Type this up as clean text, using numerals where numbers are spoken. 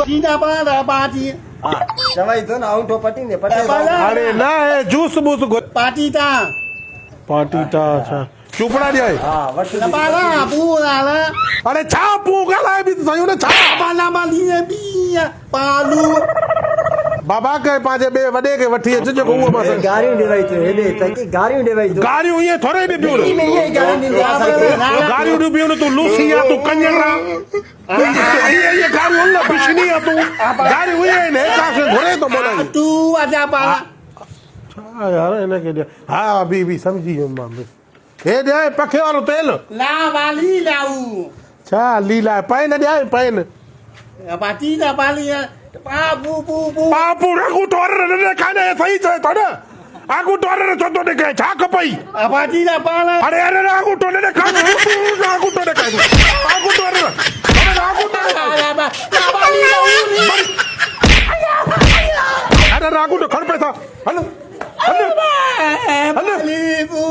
टीना पाला पाटी હા જવાય તો ને આઉટો પટી ને પટે અરે ના એ જ્યુસ બૂસ पाटीता પાટીટા અચ્છા ચૂપડા જાય હા વટ पाला पूरा ला અરે છા પૂગલા બી થયું ને છા पाला माली बिया पालू બાબા કે પાંજે બે વડે કે વઠી છે કે ઉવો બસ ગારી દેવાય તો હેલે તકી ગારી દેવાય તો ગાડી ઉયે થોરે બી પીવું ઈ મે ગારી દેવાય ગાડી ઉડી પીવું તું લૂસિયા તું કંજરા ये गाड़ी उल्ला पिछनी है तू गाड़ी हुई है ने कासे घोड़े तो बोला तू आजा पाला हाँ यार इन्हें के दे हाँ अभी भी समझी हूँ मामे ये दे पखे वालो तेल ला वाली लाऊ छा लीला पैन दे पैन पाटीता पाली पा पू पू पू बापू आगू टोर ने खाने सही है तो ना आगू टोर ने तो ने छा कपई पाटीता पाला अरे अरे आगू टोर ने खाने आगू टोर ने खाने आगू टोर आगू टोर ला वाली लाऊ अरे रागू तो खड़ पे था हेलो हेलो पाली पू